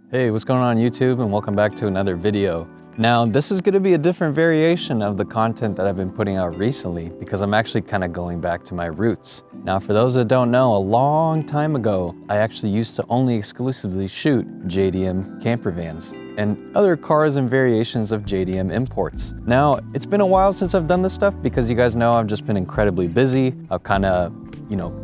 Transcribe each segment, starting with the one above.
Hey, what's going on YouTube, and welcome back to another video. Now, this is going to be a different variation of the content that I've been putting out recently because I'm actually kind of going back to my roots. Now, for those that don't know, a long time ago, I actually used to only exclusively shoot JDM camper vans and other cars and variations of JDM imports. Now, it's been a while since I've done this stuff because you guys know I've just been incredibly busy. I've kind of,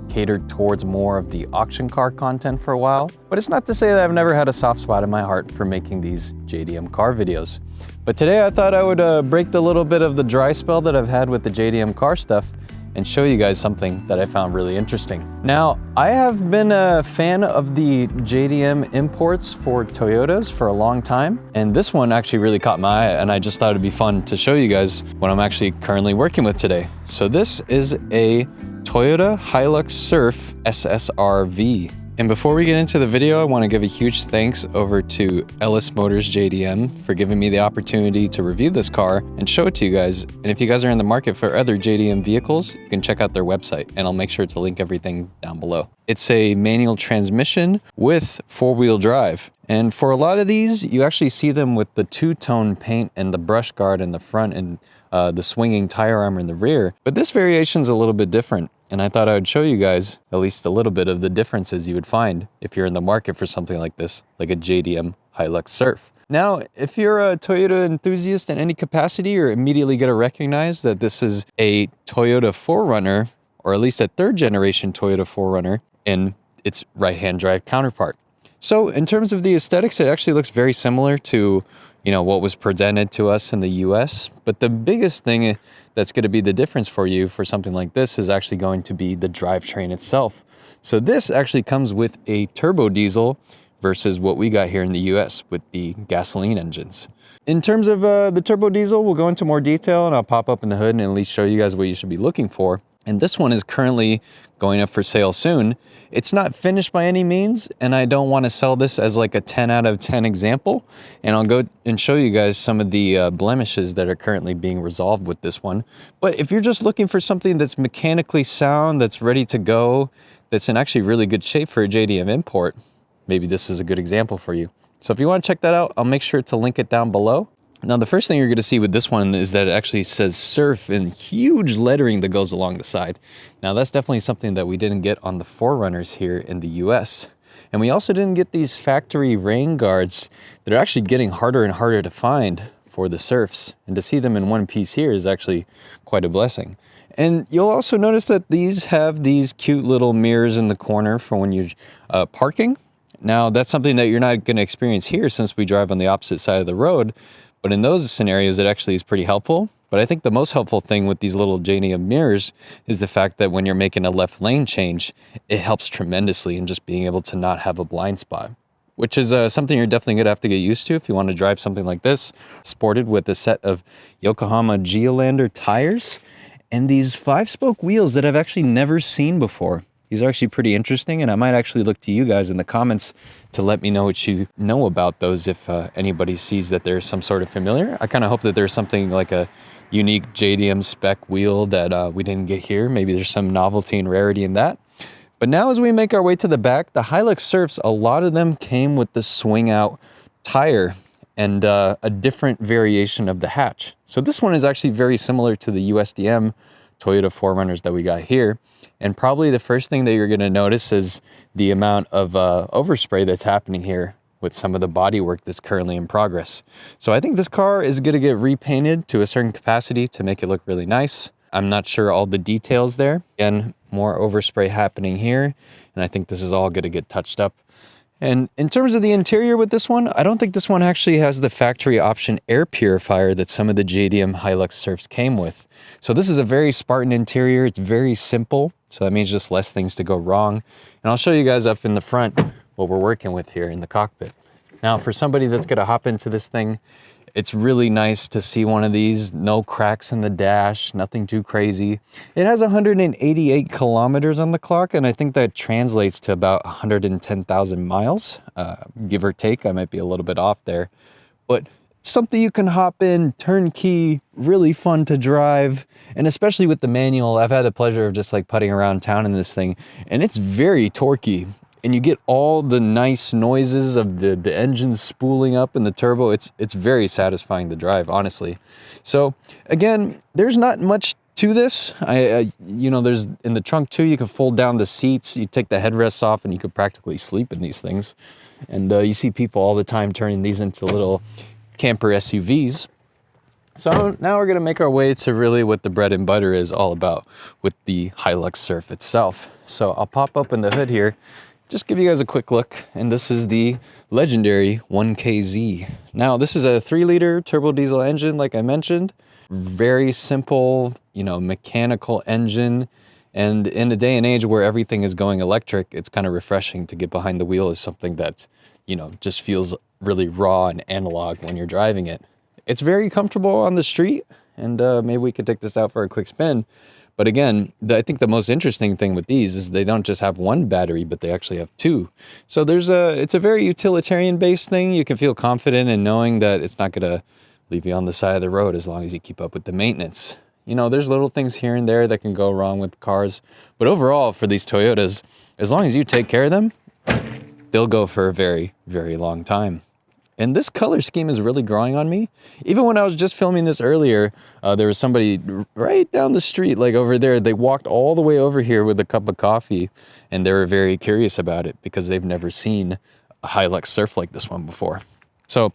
catered towards more of the auction car content for a while. But it's not to say that I've never had a soft spot in my heart for making these JDM car videos. But today I thought I would break the little bit of the dry spell that I've had with the JDM car stuff and show you guys something that I found really interesting. Now, I have been a fan of the JDM imports for Toyotas for a long time, and this one actually really caught my eye, and I just thought it'd be fun to show you guys what I'm actually currently working with today. So this is a Toyota Hilux Surf SSRV. And before we get into the video, I want to give a huge thanks over to Elis Motors JDM for giving me the opportunity to review this car and show it to you guys. And if you guys are in the market for other JDM vehicles, you can check out their website, and I'll make sure to link everything down below. It's a manual transmission with four-wheel drive. And for a lot of these, you actually see them with the two-tone paint and the brush guard in the front and the swinging tire armor in the rear. But this variation's a little bit different. And I thought I would show you guys at least a little bit of the differences you would find if you're in the market for something like this, like a JDM Hilux Surf. Now, if you're a Toyota enthusiast in any capacity, you're immediately going to recognize that this is a Toyota 4Runner, or at least a third generation Toyota 4Runner in its right-hand drive counterpart. So in terms of the aesthetics, it actually looks very similar to, what was presented to us in the US. But the biggest thing that's going to be the difference for you for something like this is actually going to be the drivetrain itself. So this actually comes with a turbo diesel versus what we got here in the US with the gasoline engines. In terms of the turbo diesel, we'll go into more detail, and I'll pop up in the hood and at least show you guys what you should be looking for. And this one is currently going up for sale soon. It's not finished by any means, and I don't want to sell this as like a 10 out of 10 example. And I'll go and show you guys some of the blemishes that are currently being resolved with this one. But if you're just looking for something that's mechanically sound, that's ready to go, that's in actually really good shape for a JDM import, maybe this is a good example for you. So if you want to check that out, I'll make sure to link it down below. Now, the first thing you're going to see with this one is that it actually says Surf in huge lettering that goes along the side. Now, that's definitely something that we didn't get on the 4Runners here in the US. And we also didn't get these factory rain guards that are actually getting harder and harder to find for the Surfs. And to see them in one piece here is actually quite a blessing. And you'll also notice that these have these cute little mirrors in the corner for when you're parking. Now, that's something that you're not going to experience here since we drive on the opposite side of the road. But in those scenarios, it actually is pretty helpful. But I think the most helpful thing with these little JDM mirrors is the fact that when you're making a left lane change, it helps tremendously in just being able to not have a blind spot, which is something you're definitely going to have to get used to if you want to drive something like this, sported with a set of Yokohama Geolander tires and these 5-spoke wheels that I've actually never seen before. These are actually pretty interesting, and I might actually look to you guys in the comments to let me know what you know about those if anybody sees that there's some sort of familiar. I kind of hope that there's something like a unique JDM spec wheel that we didn't get here. Maybe there's some novelty and rarity in that. But now as we make our way to the back, the Hilux Surfs, a lot of them came with the swing out tire and a different variation of the hatch. So this one is actually very similar to the USDM Toyota 4Runners that we got here. And probably the first thing that you're going to notice is the amount of overspray that's happening here with some of the bodywork that's currently in progress. So I think this car is going to get repainted to a certain capacity to make it look really nice. I'm not sure all the details there. Again, more overspray happening here. And I think this is all going to get touched up. And in terms of the interior with this one, I don't think this one actually has the factory option air purifier that some of the JDM Hilux Surfs came with. So this is a very Spartan interior. It's very simple. So that means just less things to go wrong. And I'll show you guys up in the front what we're working with here in the cockpit. Now, for somebody that's going to hop into this thing, it's really nice to see one of these. No cracks in the dash, nothing too crazy. It has 188 kilometers on the clock, and I think that translates to about 110,000 miles, give or take. I might be a little bit off there. But something you can hop in, turnkey, really fun to drive. And especially with the manual, I've had the pleasure of just like putting around town in this thing, and it's very torquey. and you get all the nice noises of the engine spooling up in the turbo. It's very satisfying to drive, honestly. So again, there's not much to this. You know, there's in the trunk too, you can fold down the seats, you take the headrests off, and you could practically sleep in these things. And you see people all the time turning these into little camper SUVs. So now we're gonna make our way to really what the bread and butter is all about with the Hilux Surf itself. So I'll pop open the hood here, just give you guys a quick look. And this is the legendary 1KZ. Now this is a 3-liter turbo diesel engine, like I mentioned. Very simple, you know, mechanical engine. And in a day and age where everything is going electric, it's kind of refreshing to get behind the wheel of something that, you know, just feels really raw and analog when you're driving it. It's very comfortable on the street, and maybe we could take this out for a quick spin. But again, I think the most interesting thing with these is they don't just have one battery, but they actually have 2. So it's a very utilitarian based thing. You can feel confident in knowing that it's not gonna leave you on the side of the road as long as you keep up with the maintenance. You know, there's little things here and there that can go wrong with cars, but overall for these Toyotas, as long as you take care of them, they'll go for a very, very long time. And this color scheme is really growing on me. Even when I was just filming this earlier, there was somebody right down the street, like over there. They walked all the way over here with a cup of coffee, and they were very curious about it because they've never seen a Hilux Surf like this one before. So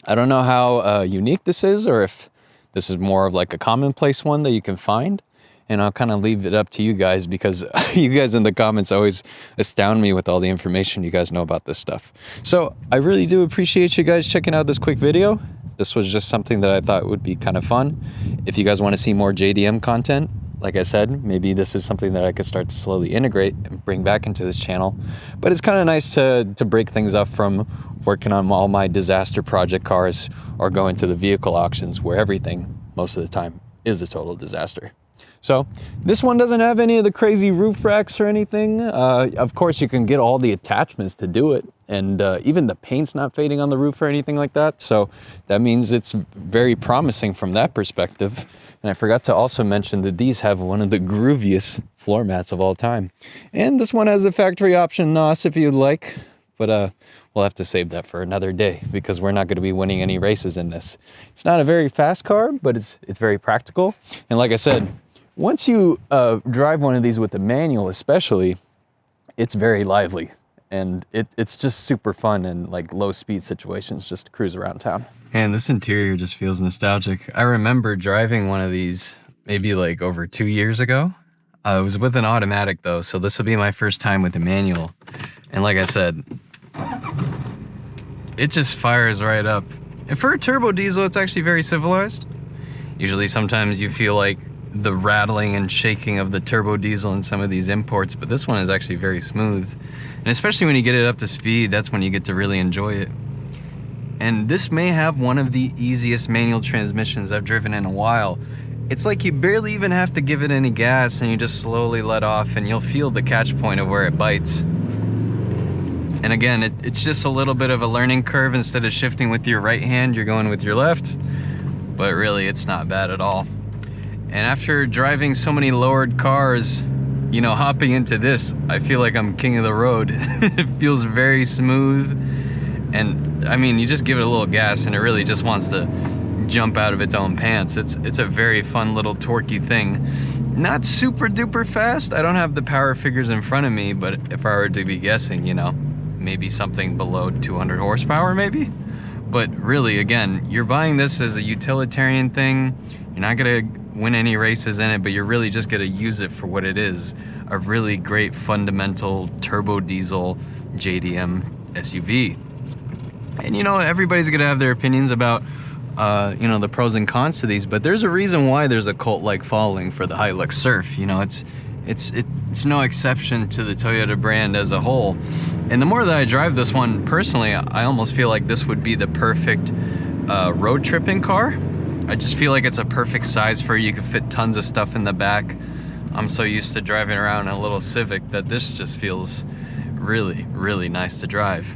I don't know how unique this is, or if this is more of like a commonplace one that you can find. And I'll kind of leave it up to you guys, because you guys in the comments always astound me with all the information you guys know about this stuff. So I really do appreciate you guys checking out this quick video. This was just something that I thought would be kind of fun. If you guys want to see more JDM content, like I said, maybe this is something that I could start to slowly integrate and bring back into this channel. But it's kind of nice to break things up from working on all my disaster project cars or going to the vehicle auctions where everything, most of the time, is a total disaster. So this one doesn't have any of the crazy roof racks or anything. Of course, you can get all the attachments to do it. And even the paint's not fading on the roof or anything like that. So that means it's very promising from that perspective. And I forgot to also mention that these have one of the grooviest floor mats of all time. And this one has the factory option NOS if you'd like. But we'll have to save that for another day, because we're not going to be winning any races in this. It's not a very fast car, but it's very practical. And like I said, once you drive one of these with the manual especially, it's very lively. And it's just super fun in like low speed situations just to cruise around town. And this interior just feels nostalgic. I remember driving one of these maybe like over 2 years ago. It was with an automatic though, so this will be my first time with the manual. And like I said, it just fires right up. And for a turbo diesel, it's actually very civilized. Usually sometimes you feel like the rattling and shaking of the turbo diesel in some of these imports, but this one is actually very smooth. And especially when you get it up to speed, that's when you get to really enjoy it. And this may have one of the easiest manual transmissions I've driven in a while. It's like you barely even have to give it any gas, and you just slowly let off, and you'll feel the catch point of where it bites. And again, it's just a little bit of a learning curve. Instead of shifting with your right hand, you're going with your left. But really, it's not bad at all. And after driving so many lowered cars, you know, hopping into this, I feel like I'm king of the road. It feels very smooth. And I mean, you just give it a little gas and it really just wants to jump out of its own pants. It's a very fun little torquey thing. Not super duper fast. I don't have the power figures in front of me, but if I were to be guessing, you know, maybe something below 200 horsepower maybe. But really, again, you're buying this as a utilitarian thing. You're not gonna win any races in it, but you're really just gonna use it for what it is, a really great fundamental turbo diesel JDM SUV. And you know, everybody's gonna have their opinions about you know, the pros and cons to these, but there's a reason why there's a cult-like following for the Hilux Surf. You know, it's no exception to the Toyota brand as a whole. And the more that I drive this one personally, I almost feel like this would be the perfect road tripping car. I just feel like it's a perfect size for you. You can fit tons of stuff in the back. I'm so used to driving around in a little Civic that this just feels really, really nice to drive.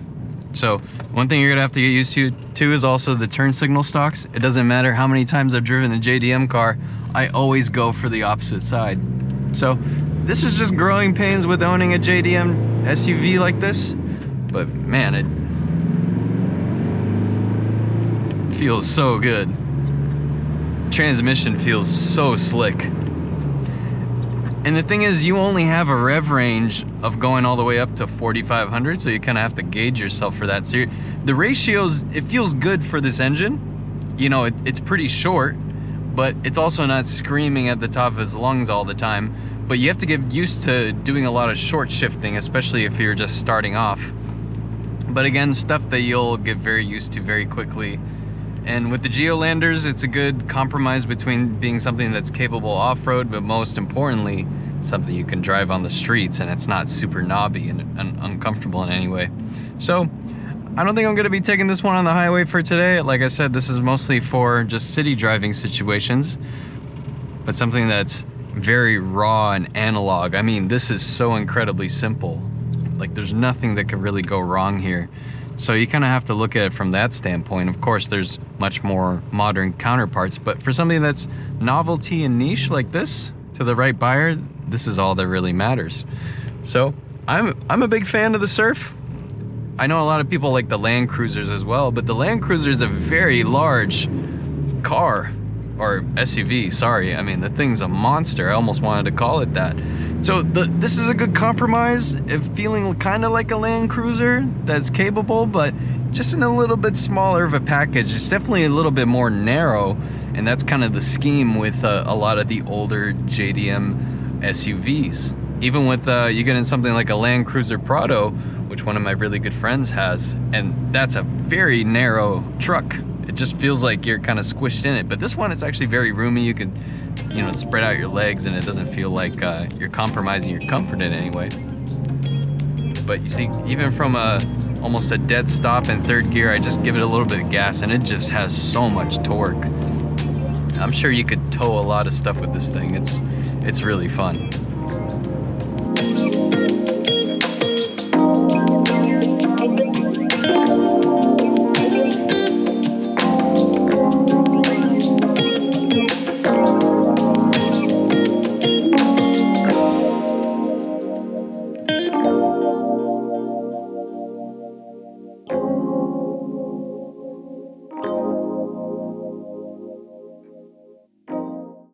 So one thing you're gonna have to get used to too is also the turn signal stalks. It doesn't matter how many times I've driven a JDM car, I always go for the opposite side. So this is just growing pains with owning a JDM SUV like this, but man, it feels so good. Transmission feels so slick. And the thing is, you only have a rev range of going all the way up to 4,500, so you kind of have to gauge yourself for that. So the ratios, it feels good for this engine. You know, it's pretty short, but it's also not screaming at the top of its lungs all the time. But you have to get used to doing a lot of short shifting, especially if you're just starting off. But again, stuff that you'll get very used to very quickly. And with the Geolanders, it's a good compromise between being something that's capable off-road, but most importantly, something you can drive on the streets and it's not super knobby and uncomfortable in any way. So I don't think I'm gonna be taking this one on the highway for today. Like I said, this is mostly for just city driving situations, but something that's very raw and analog. I mean, this is so incredibly simple. Like, there's nothing that could really go wrong here. So you kind of have to look at it from that standpoint. Of course, there's much more modern counterparts, but for something that's novelty and niche like this, to the right buyer, this is all that really matters. So I'm a big fan of the Surf. I know a lot of people like the Land Cruisers as well, but the Land Cruiser is a very large car, or SUV, sorry. I mean, the thing's a monster. I almost wanted to call it that. So this is a good compromise of feeling kind of like a Land Cruiser that's capable, but just in a little bit smaller of a package. It's definitely a little bit more narrow, and that's kind of the scheme with a lot of the older JDM SUVs. Even with you get in something like a Land Cruiser Prado, which one of my really good friends has, and that's a very narrow truck. It just feels like you're kind of squished in it. But this one, it's actually very roomy. You can, you know, spread out your legs and it doesn't feel like you're compromising your comfort in any way. But you see, even from almost a dead stop in third gear, I just give it a little bit of gas and it just has so much torque. I'm sure you could tow a lot of stuff with this thing. It's really fun.